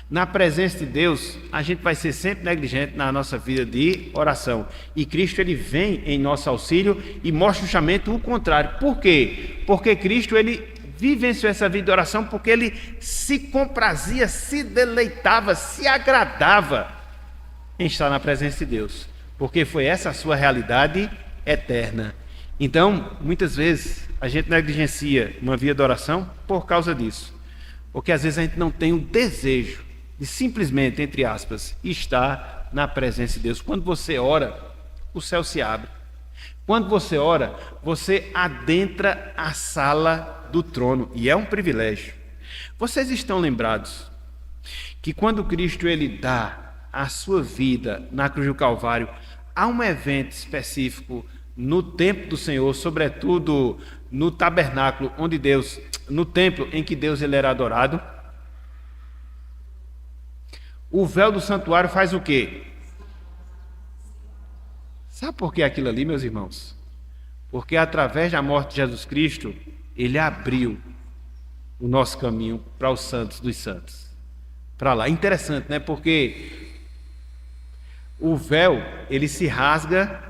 na presença de Deus, a gente vai ser sempre negligente na nossa vida de oração. E Cristo, ele vem em nosso auxílio e mostra justamente o contrário. Por quê? Porque Cristo, ele vivenciou essa vida de oração porque ele se comprazia, se deleitava, se agradava em estar na presença de Deus. Porque foi essa a sua realidade eterna. Então, muitas vezes, a gente negligencia uma vida de oração por causa disso. Porque às vezes a gente não tem o desejo de simplesmente, entre aspas, estar na presença de Deus. Quando você ora, o céu se abre. Quando você ora, você adentra a sala do trono. E é um privilégio. Vocês estão lembrados que quando Cristo ele dá a sua vida na cruz do Calvário, há um evento específico no templo do Senhor, sobretudo no tabernáculo, onde Deus, no templo em que Deus ele era adorado. O véu do santuário faz o quê? Sabe por que aquilo ali, meus irmãos? Porque através da morte de Jesus Cristo, ele abriu o nosso caminho para os santos dos santos. Para lá. Interessante, né? Porque o véu, ele se rasga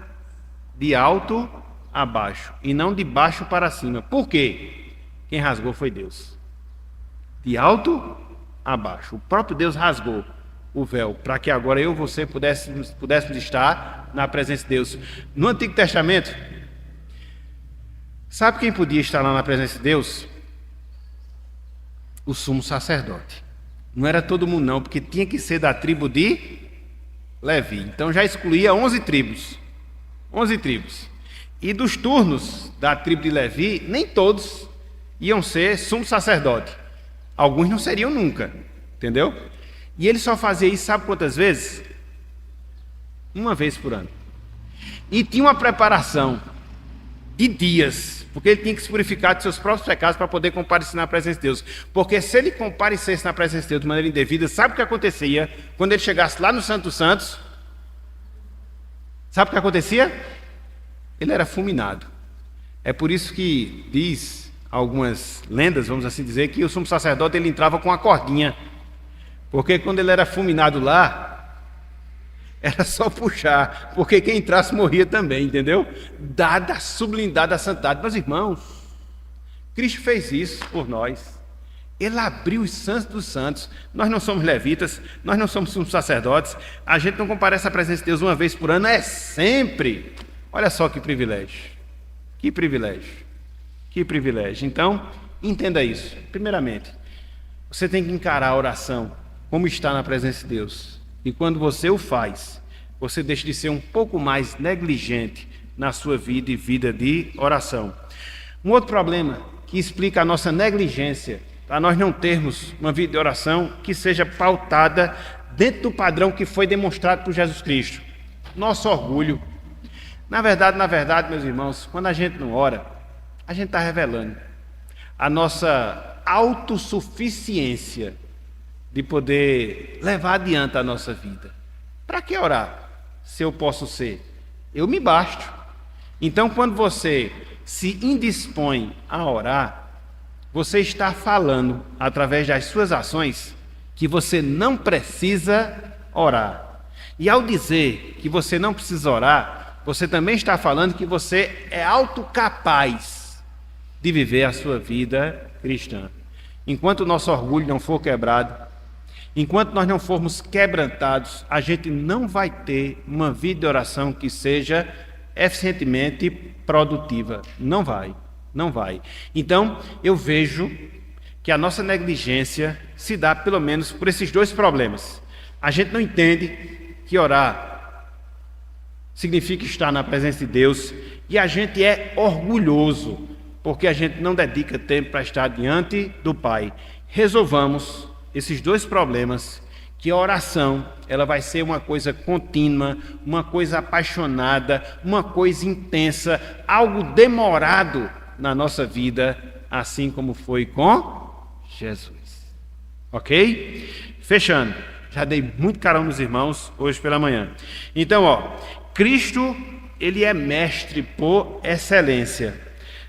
de alto a baixo e não de baixo para cima. Por quê? Quem rasgou foi Deus. De alto a baixo. O próprio Deus rasgou o véu para que agora eu e você pudéssemos estar na presença de Deus. No Antigo Testamento, sabe quem podia estar lá na presença de Deus? O sumo sacerdote. Não era todo mundo não, porque tinha que ser da tribo de Levi. Então já excluía 11 tribos. 11 tribos. E dos turnos da tribo de Levi, nem todos iam ser sumo sacerdote. Alguns não seriam nunca. Entendeu? E ele só fazia isso, sabe quantas vezes? Uma vez por ano. E tinha uma preparação de dias, porque ele tinha que se purificar de seus próprios pecados para poder comparecer na presença de Deus. Porque se ele comparecesse na presença de Deus de maneira indevida, sabe o que acontecia? Quando ele chegasse lá no Santo dos Santos, sabe o que acontecia? Ele era fulminado. É por isso que diz algumas lendas, vamos assim dizer, que o sumo sacerdote ele entrava com uma cordinha. Porque quando ele era fulminado lá, era só puxar, porque quem entrasse morria também, entendeu? Dada a sublimidade da santidade. Meus irmãos, Cristo fez isso por nós. Ele abriu os santos dos santos. Nós não somos levitas, nós não somos sumos sacerdotes, a gente não comparece à presença de Deus uma vez por ano, é sempre. Olha só que privilégio, que privilégio, que privilégio. Então, entenda isso. Primeiramente, você tem que encarar a oração como está na presença de Deus. E quando você o faz, você deixa de ser um pouco mais negligente na sua vida e vida de oração. Um outro problema que explica a nossa negligência, para nós não termos uma vida de oração que seja pautada dentro do padrão que foi demonstrado por Jesus Cristo. Nosso orgulho. Na verdade, meus irmãos, quando a gente não ora, a gente está revelando a nossa autossuficiência de poder levar adiante a nossa vida. Para que orar, se eu posso ser? Eu me basto. Então, quando você se indispõe a orar, você está falando, através das suas ações, que você não precisa orar. E ao dizer que você não precisa orar, você também está falando que você é autocapaz de viver a sua vida cristã. Enquanto o nosso orgulho não for quebrado, enquanto nós não formos quebrantados, a gente não vai ter uma vida de oração que seja eficientemente produtiva. Não vai. Então, eu vejo que a nossa negligência se dá pelo menos por esses dois problemas. A gente não entende que orar significa estar na presença de Deus, e a gente é orgulhoso, porque a gente não dedica tempo para estar diante do Pai. Resolvamos esses dois problemas, que a oração ela vai ser uma coisa contínua, uma coisa apaixonada, uma coisa intensa, algo demorado na nossa vida, assim como foi com Jesus. Ok? Fechando. Já dei muito carão nos irmãos hoje pela manhã. Então, Cristo, ele é mestre por excelência.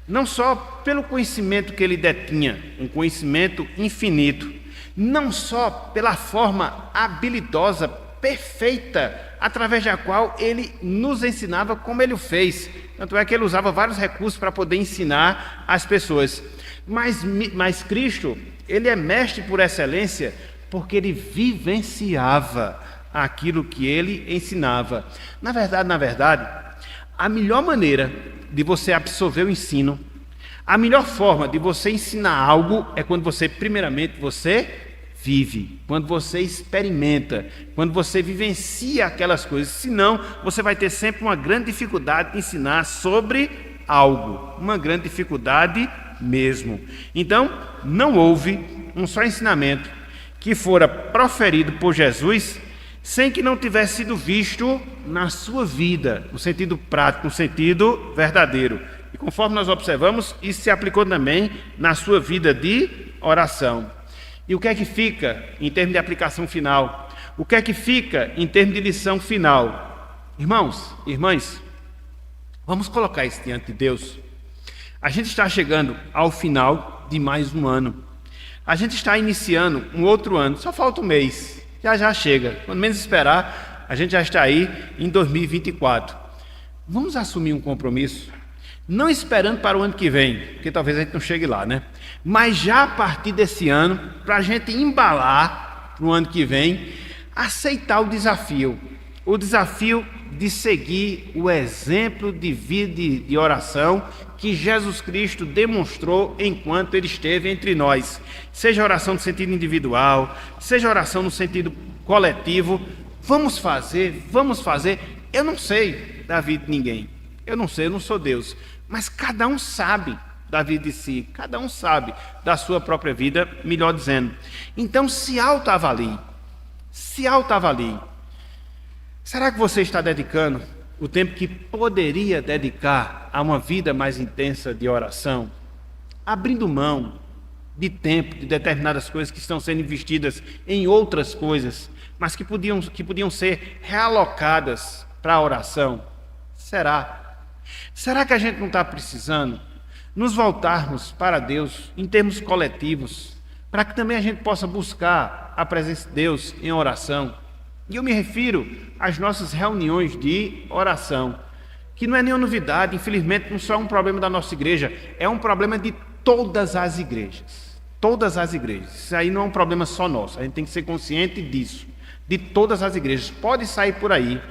Não só pelo conhecimento que ele detinha, um conhecimento infinito, não só pela forma habilidosa, perfeita, através da qual ele nos ensinava como ele o fez. Tanto é que ele usava vários recursos para poder ensinar as pessoas. Mas Cristo, ele é mestre por excelência porque ele vivenciava aquilo que ele ensinava. Na verdade, a melhor maneira de você absorver o ensino, a melhor forma de você ensinar algo é quando você, primeiramente, você vive, quando você experimenta, quando você vivencia aquelas coisas. Senão, você vai ter sempre uma grande dificuldade de ensinar sobre algo, uma grande dificuldade mesmo. Então, não houve um só ensinamento que fora proferido por Jesus sem que não tivesse sido visto na sua vida, no sentido prático, no sentido verdadeiro. E conforme nós observamos, isso se aplicou também na sua vida de oração. E o que é que fica em termos de aplicação final? O que é que fica em termos de lição final? Irmãos, irmãs, vamos colocar isso diante de Deus. A gente está chegando ao final de mais um ano. A gente está iniciando um outro ano, só falta um mês. Já chega. Quando menos esperar, a gente já está aí em 2024. Vamos assumir um compromisso, não esperando para o ano que vem, porque talvez a gente não chegue lá, né? Mas já a partir desse ano, para a gente embalar para o ano que vem, aceitar o desafio de seguir o exemplo de vida de oração que Jesus Cristo demonstrou enquanto ele esteve entre nós. Seja oração no sentido individual, seja oração no sentido coletivo. Vamos fazer. Eu não sei da vida de ninguém. Eu não sei, eu não sou Deus. Mas cada um sabe da vida de si. Cada um sabe da sua própria vida, melhor dizendo. Então se autoavalie. Será que você está dedicando o tempo que poderia dedicar a uma vida mais intensa de oração, abrindo mão de tempo, de determinadas coisas que estão sendo investidas em outras coisas, mas que podiam ser realocadas para a oração? Será que a gente não está precisando nos voltarmos para Deus em termos coletivos, para que também a gente possa buscar a presença de Deus em oração? E eu me refiro às nossas reuniões de oração, que não é nenhuma novidade, infelizmente não só é um problema da nossa igreja, é um problema de todas as igrejas. Todas as igrejas. Isso aí não é um problema só nosso, a gente tem que ser consciente disso. De todas as igrejas. Pode sair por aí,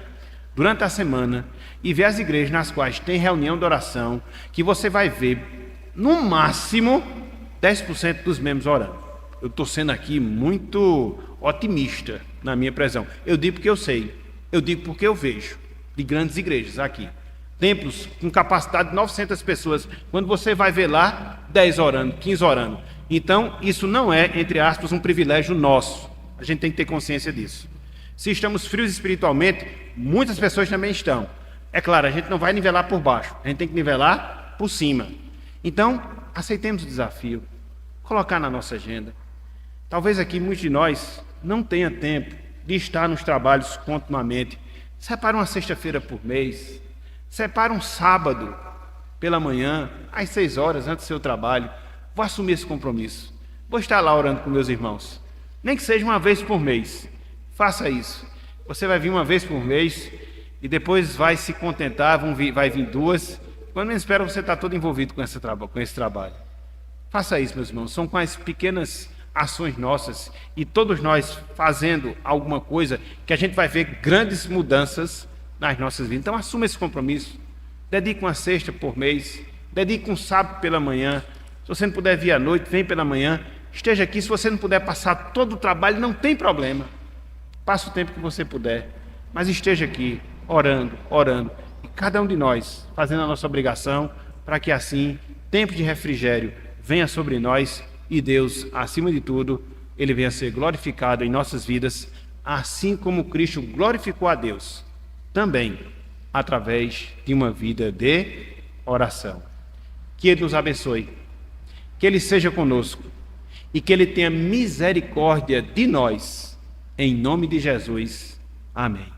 durante a semana, e ver as igrejas nas quais tem reunião de oração, que você vai ver, no máximo, 10% dos membros orando. Eu estou sendo aqui muito otimista na minha previsão. Eu digo porque eu sei, eu digo porque eu vejo de grandes igrejas aqui. Templos com capacidade de 900 pessoas. Quando você vai ver lá, 10 orando, 15 orando. Então, isso não é, entre aspas, um privilégio nosso. A gente tem que ter consciência disso. Se estamos frios espiritualmente, muitas pessoas também estão. É claro, a gente não vai nivelar por baixo, a gente tem que nivelar por cima. Então, aceitemos o desafio, colocar na nossa agenda. Talvez aqui muitos de nós não tenha tempo de estar nos trabalhos continuamente. Separa uma sexta-feira por mês, separa um sábado pela manhã, às 6 horas antes do seu trabalho. Vou assumir esse compromisso. Vou estar lá orando com meus irmãos. Nem que seja uma vez por mês. Faça isso. Você vai vir uma vez por mês e depois vai se contentar, vai vir 2. Quando menos espera, você está todo envolvido com esse trabalho. Faça isso, meus irmãos. São com as pequenas ações nossas e todos nós fazendo alguma coisa que a gente vai ver grandes mudanças nas nossas vidas. Então, assuma esse compromisso. Dedique uma sexta por mês. Dedique um sábado pela manhã. Se você não puder vir à noite, vem pela manhã. Esteja aqui. Se você não puder passar todo o trabalho, não tem problema. Passe o tempo que você puder. Mas esteja aqui, orando. E cada um de nós fazendo a nossa obrigação para que assim, tempo de refrigério venha sobre nós e Deus, acima de tudo, Ele venha a ser glorificado em nossas vidas, assim como Cristo glorificou a Deus, também através de uma vida de oração. Que Ele nos abençoe, que Ele seja conosco e que Ele tenha misericórdia de nós, em nome de Jesus. Amém.